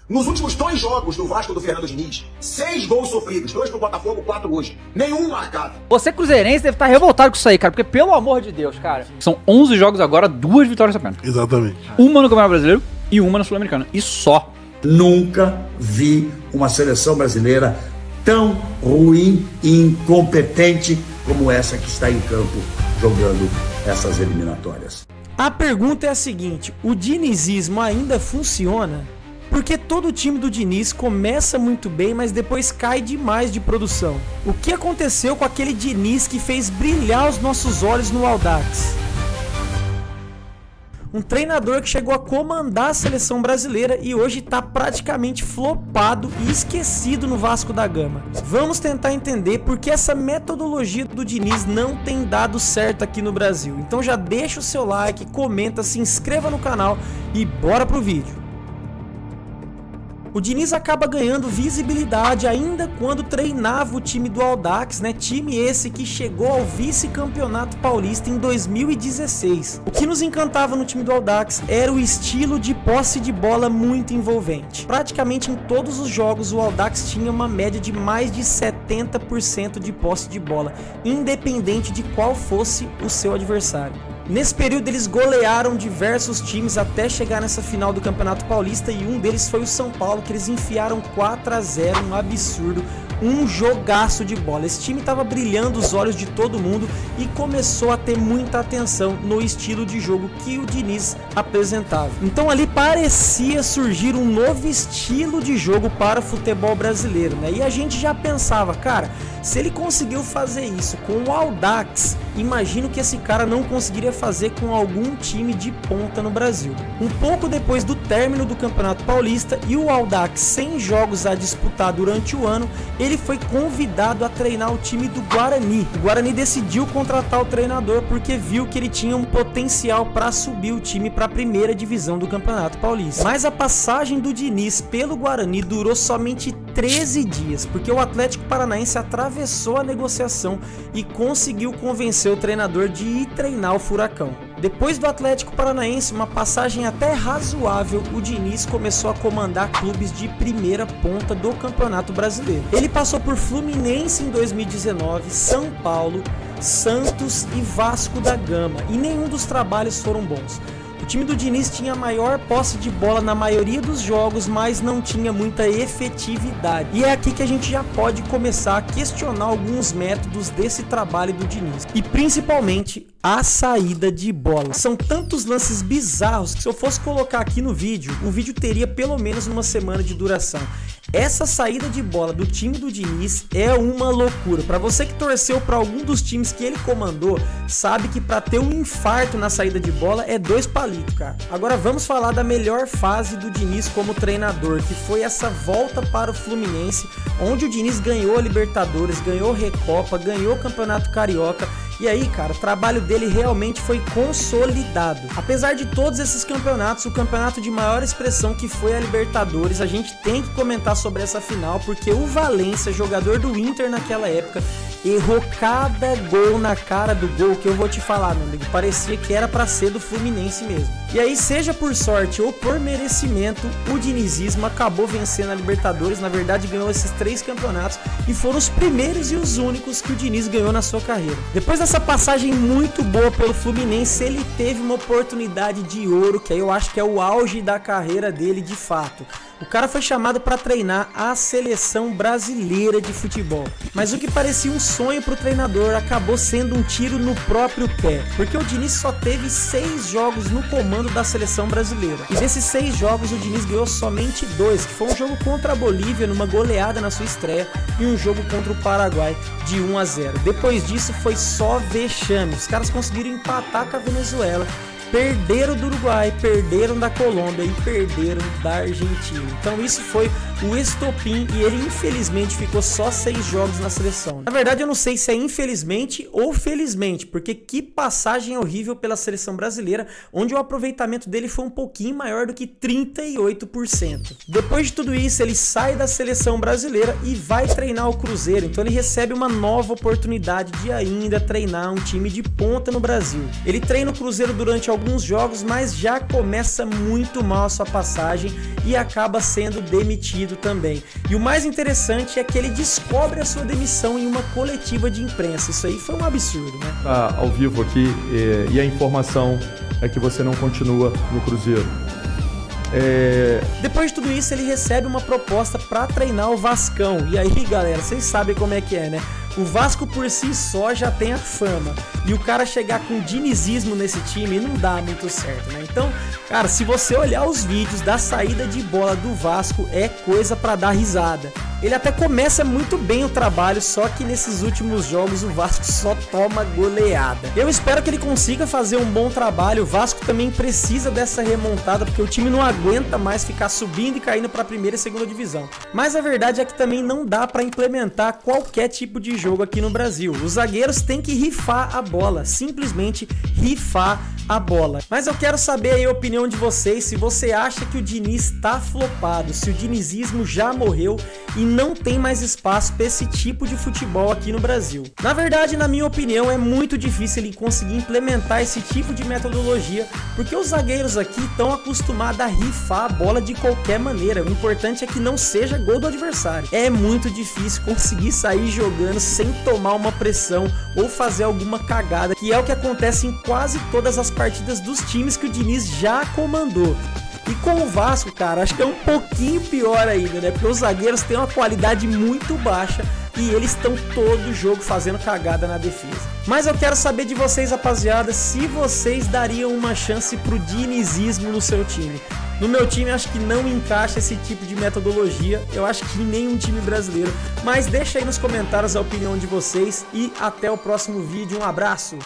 Nos últimos 2 jogos do Vasco do Fernando Diniz, 6 gols sofridos, 2 pro Botafogo, 4 hoje. Nenhum marcado. Você cruzeirense deve estar revoltado com isso aí, cara, porque pelo amor de Deus, cara. São 11 jogos agora, 2 vitórias apenas. Exatamente. Uma no Campeonato Brasileiro e uma na Sul-Americana. E só. Nunca vi uma seleção brasileira tão ruim e incompetente como essa que está em campo jogando essas eliminatórias. A pergunta é a seguinte: o dinizismo ainda funciona? Porque todo time do Diniz começa muito bem, mas depois cai demais de produção. O que aconteceu com aquele Diniz que fez brilhar os nossos olhos no Audax? Um treinador que chegou a comandar a seleção brasileira e hoje está praticamente flopado e esquecido no Vasco da Gama. Vamos tentar entender por que essa metodologia do Diniz não tem dado certo aqui no Brasil. Então já deixa o seu like, comenta, se inscreva no canal e bora pro vídeo. O Diniz acaba ganhando visibilidade ainda quando treinava o time do Audax, né? Time esse que chegou ao vice-campeonato paulista em 2016. O que nos encantava no time do Audax era o estilo de posse de bola muito envolvente. Praticamente em todos os jogos o Audax tinha uma média de mais de 70% de posse de bola, independente de qual fosse o seu adversário. Nesse período eles golearam diversos times até chegar nessa final do Campeonato Paulista e um deles foi o São Paulo, que eles enfiaram 4-0, um absurdo, um jogaço de bola. Esse time estava brilhando os olhos de todo mundo e começou a ter muita atenção no estilo de jogo que o Diniz apresentava. Então ali parecia surgir um novo estilo de jogo para o futebol brasileiro, né? E a gente já pensava, cara, se ele conseguiu fazer isso com o Audax, imagino que esse cara não conseguiria fazer com algum time de ponta no Brasil. Um pouco depois do término do Campeonato Paulista e o Audax sem jogos a disputar durante o ano, ele foi convidado a treinar o time do Guarani. O Guarani decidiu contratar o treinador porque viu que ele tinha um potencial para subir o time para a primeira divisão do Campeonato Paulista. Mas a passagem do Diniz pelo Guarani durou somente 13 dias, porque o Atlético Paranaense atravessou a negociação e conseguiu convencer o treinador de ir treinar o Furacão. Depois do Atlético Paranaense, uma passagem até razoável, o Diniz começou a comandar clubes de primeira ponta do Campeonato Brasileiro. Ele passou por Fluminense em 2019, São Paulo, Santos e Vasco da Gama, e nenhum dos trabalhos foram bons. O time do Diniz tinha a maior posse de bola na maioria dos jogos, mas não tinha muita efetividade. E é aqui que a gente já pode começar a questionar alguns métodos desse trabalho do Diniz. E principalmente a saída de bola. São tantos lances bizarros que se eu fosse colocar aqui no vídeo, o vídeo teria pelo menos uma semana de duração. Essa saída de bola do time do Diniz é uma loucura. Para você que torceu para algum dos times que ele comandou, sabe que para ter um infarto na saída de bola é 2 palitos, cara. Agora vamos falar da melhor fase do Diniz como treinador, que foi essa volta para o Fluminense, onde o Diniz ganhou a Libertadores, ganhou Recopa, ganhou o Campeonato Carioca. E aí, cara, o trabalho dele realmente foi consolidado. Apesar de todos esses campeonatos, o campeonato de maior expressão que foi a Libertadores, a gente tem que comentar sobre essa final, porque o Valencia, jogador do Inter naquela época, errou cada gol na cara do gol, que eu vou te falar, meu amigo, parecia que era pra ser do Fluminense mesmo. E aí, seja por sorte ou por merecimento, o dinizismo acabou vencendo a Libertadores, na verdade ganhou esses 3 campeonatos e foram os primeiros e os únicos que o Diniz ganhou na sua carreira. Depois dessa passagem muito boa pelo Fluminense, ele teve uma oportunidade de ouro, que aí eu acho que é o auge da carreira dele de fato. O cara foi chamado para treinar a seleção brasileira de futebol. Mas o que parecia um sonho para o treinador acabou sendo um tiro no próprio pé. Porque o Diniz só teve 6 jogos no comando da seleção brasileira. E desses 6 jogos o Diniz ganhou somente 2, que foi um jogo contra a Bolívia numa goleada na sua estreia e um jogo contra o Paraguai de 1-0. Depois disso foi só vexame. Os caras conseguiram empatar com a Venezuela, perderam do Uruguai, perderam da Colômbia e perderam da Argentina. Então isso foi o estopim e ele infelizmente ficou só 6 jogos na seleção. Na verdade eu não sei se é infelizmente ou felizmente, porque que passagem horrível pela seleção brasileira, onde o aproveitamento dele foi um pouquinho maior do que 38%. Depois de tudo isso ele sai da seleção brasileira e vai treinar o Cruzeiro, então ele recebe uma nova oportunidade de ainda treinar um time de ponta no Brasil. Ele treina o Cruzeiro durante alguns alguns jogos, mas já começa muito mal a sua passagem e acaba sendo demitido também. E o mais interessante é que ele descobre a sua demissão em uma coletiva de imprensa. Isso aí foi um absurdo, né? Tá ao vivo aqui e a informação é que você não continua no Cruzeiro. Depois de tudo isso, ele recebe uma proposta para treinar o Vascão. E aí, galera, vocês sabem como é que é, né? O Vasco por si só já tem a fama. E o cara chegar com dinizismo nesse time não dá muito certo, né? Então, cara, se você olhar os vídeos da saída de bola do Vasco, é coisa pra dar risada. Ele até começa muito bem o trabalho, só que nesses últimos jogos o Vasco só toma goleada. Eu espero que ele consiga fazer um bom trabalho. O Vasco também precisa dessa remontada, porque o time não aguenta mais ficar subindo e caindo para a primeira e segunda divisão. Mas a verdade é que também não dá para implementar qualquer tipo de jogo aqui no Brasil. Os zagueiros têm que rifar a bola, simplesmente rifar a bola. Mas eu quero saber aí a opinião de vocês, se você acha que o Diniz tá flopado, se o dinizismo já morreu e não tem mais espaço para esse tipo de futebol aqui no Brasil. Na verdade, na minha opinião, é muito difícil ele conseguir implementar esse tipo de metodologia, porque os zagueiros aqui estão acostumados a rifar a bola de qualquer maneira. O importante é que não seja gol do adversário. É muito difícil conseguir sair jogando sem tomar uma pressão ou fazer alguma cagada, que é o que acontece em quase todas as partidas dos times que o Diniz já comandou. E com o Vasco, cara, acho que é um pouquinho pior ainda, né? Porque os zagueiros têm uma qualidade muito baixa e eles estão todo jogo fazendo cagada na defesa. Mas eu quero saber de vocês, rapaziada, se vocês dariam uma chance pro dinizismo no seu time. No meu time, acho que não encaixa esse tipo de metodologia. Eu acho que em nenhum time brasileiro. Mas deixa aí nos comentários a opinião de vocês e até o próximo vídeo. Um abraço!